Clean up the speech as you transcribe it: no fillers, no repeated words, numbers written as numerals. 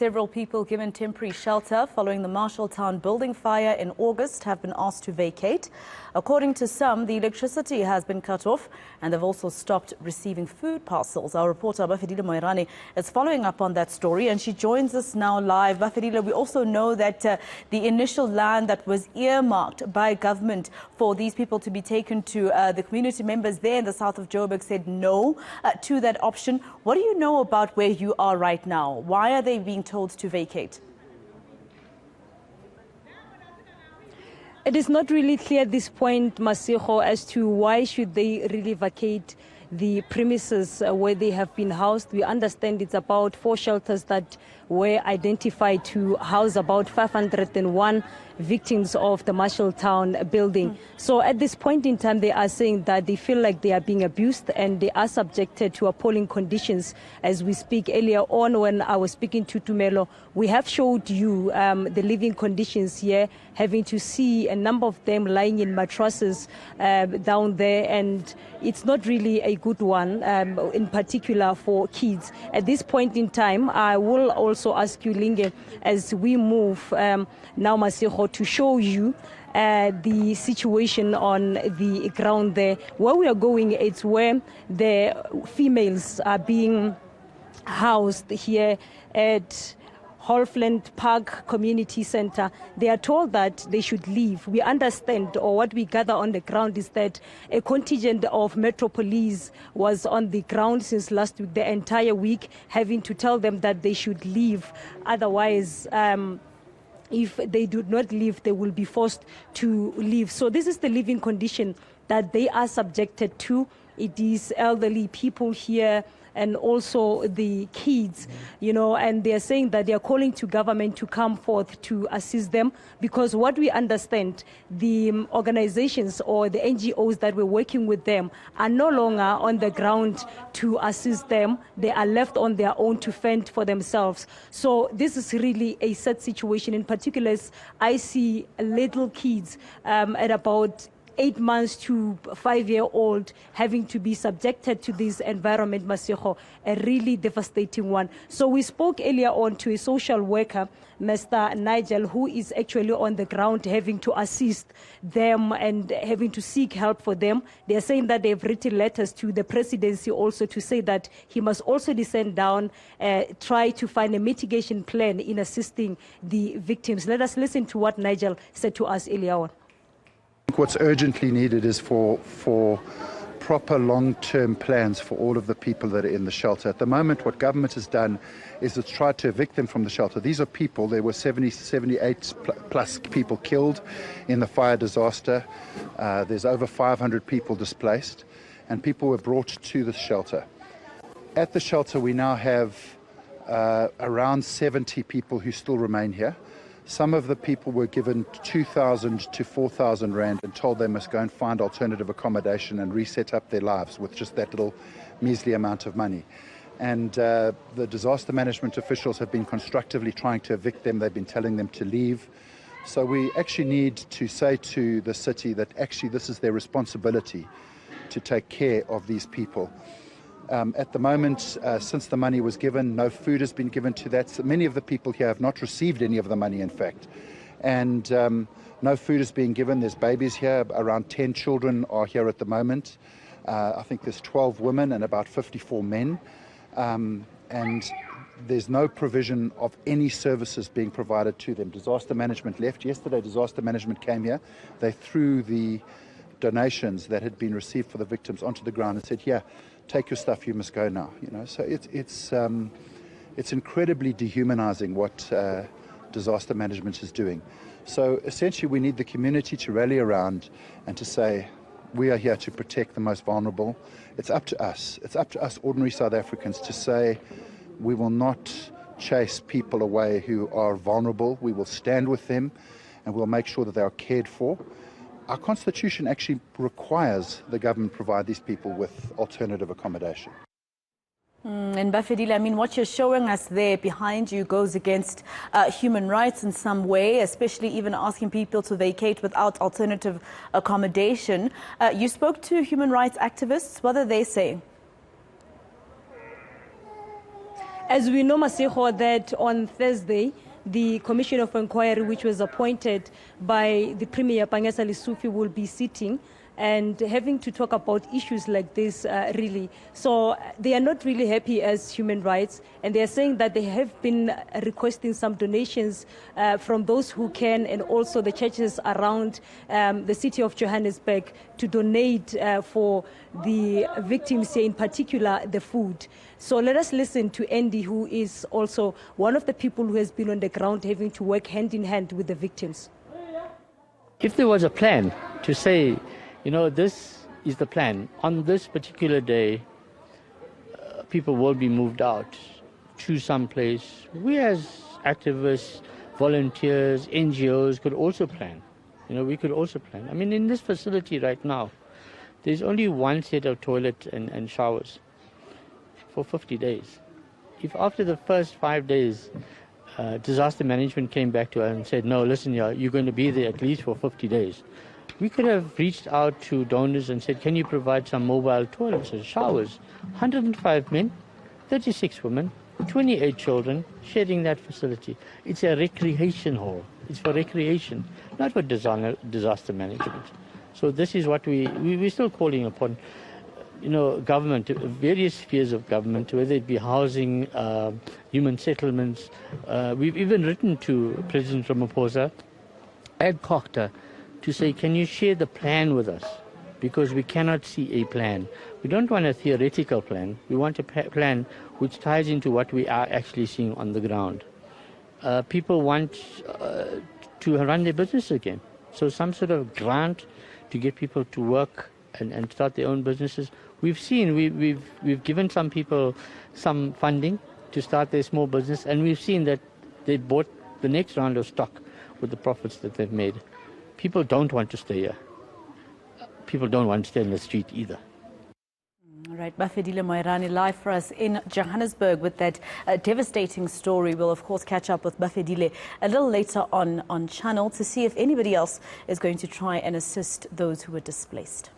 Several people given temporary shelter following the Marshalltown building fire in August have been asked to vacate. According to some, the electricity has been cut off and they've also stopped receiving food parcels. Our reporter Bafedile Moerane is following up on that story and she joins us now live. Bafedile, we also know that the initial land that was earmarked by government for these people to be taken to the community members there in the south of Joburg said no to that option. What do you know about where you are right now? Why are they being told to vacate? It is not really clear at this point, Masiho, as to why should they really vacate the premises where they have been housed. We understand it's about 4 shelters that were identified to house about 501 victims of the Marshalltown building. So at this point in time, they are saying that they feel like they are being abused and they are subjected to appalling conditions. As we speak earlier on, when I was speaking to Tumelo, we have showed you the living conditions here, having to see a number of them lying in mattresses down there, and it's not really a good one, in particular for kids. At this point in time, I will also ask you, Linge, as we move now, Masiho, to show you the situation on the ground there. Where we are going, it's where the females are being housed here at Holfland Park Community Center. They are told that they should leave. We understand, or what we gather on the ground is that a contingent of Metro Police was on the ground since last week, the entire week, having to tell them that they should leave. Otherwise, if they do not leave, they will be forced to leave. So this is the living condition that they are subjected to. It is elderly people here and also the kids, you know, and they're saying that they're calling to government to come forth to assist them, because what we understand, the organizations or the NGOs that were working with them are no longer on the ground to assist them. They are left on their own to fend for themselves. So this is really a sad situation. In particular, I see little kids at about 8 months to 5-year-old having to be subjected to this environment, Masiho, a really devastating one. So we spoke earlier on to a social worker, Mr. Nigel, who is actually on the ground having to assist them and having to seek help for them. They are saying that they've written letters to the presidency also to say that he must also descend down, try to find a mitigation plan in assisting the victims. Let us listen to what Nigel said to us earlier on. What's urgently needed is for proper long-term plans for all of the people that are in the shelter. At the moment, what government has done is it's tried to evict them from the shelter. These are people, there were 78 plus people killed in the fire disaster. There's over 500 people displaced, and people were brought to the shelter. At the shelter, we now have around 70 people who still remain here. Some of the people were given 2,000 to 4,000 rand and told they must go and find alternative accommodation and reset up their lives with just that little measly amount of money. And the disaster management officials have been constructively trying to evict them. They've been telling them to leave. So we actually need to say to the city that actually this is their responsibility to take care of these people. At the moment, since the money was given, no food has been given to that. So many of the people here have not received any of the money, in fact. And no food is being given. There's babies here. Around 10 children are here at the moment. I think there's 12 women and about 54 men. And there's no provision of any services being provided to them. Disaster management left. Yesterday, disaster management came here. They threw the donations that had been received for the victims onto the ground and said, "Yeah, take your stuff, you must go now." You know, so it's incredibly dehumanizing what disaster management is doing. So essentially, we need the community to rally around and to say, we are here to protect the most vulnerable. It's up to us. It's up to us, ordinary South Africans, to say we will not chase people away who are vulnerable. We will stand with them, and we'll make sure that they are cared for. Our constitution actually requires the government provide these people with alternative accommodation. And Bafedile, I mean, what you're showing us there behind you goes against human rights in some way, especially even asking people to vacate without alternative accommodation. You spoke to human rights activists. What are they saying? As we know, Masiho, that on Thursday, the Commission of Inquiry, which was appointed by the Premier Pangesa Lesufi, will be sitting and having to talk about issues like this, really. So they are not really happy as human rights, and they are saying that they have been requesting some donations from those who can, and also the churches around the city of Johannesburg, to donate for the victims here, in particular the food. So let us listen to Andy, who is also one of the people who has been on the ground having to work hand in hand with the victims. If there was a plan to say, you know, this is the plan, on this particular day, people will be moved out to some place. We as activists, volunteers, NGOs could also plan. You know, we could also plan. I mean, in this facility right now, there's only one set of toilet and showers for 50 days. If after the first 5 days, disaster management came back to us and said, no, listen, you're going to be there at least for 50 days. We could have reached out to donors and said, can you provide some mobile toilets and showers? 105 men, 36 women, 28 children sharing that facility. It's a recreation hall. It's for recreation, not for disaster management. So this is what we're still calling upon, you know, government, various spheres of government, whether it be housing, human settlements. We've even written to President Ramaphosa and Cochter to say, can you share the plan with us? Because we cannot see a plan. We don't want a theoretical plan. We want a plan which ties into what we are actually seeing on the ground. People want to run their business again. So some sort of grant to get people to work and start their own businesses. We've seen, we've given some people some funding to start their small business, and we've seen that they bought the next round of stock with the profits that they've made. People don't want to stay here. People don't want to stay in the street either. All right, Bafedile Moerane live for us in Johannesburg with that devastating story. We'll, of course, catch up with Bafedile a little later on Channel to see if anybody else is going to try and assist those who were displaced.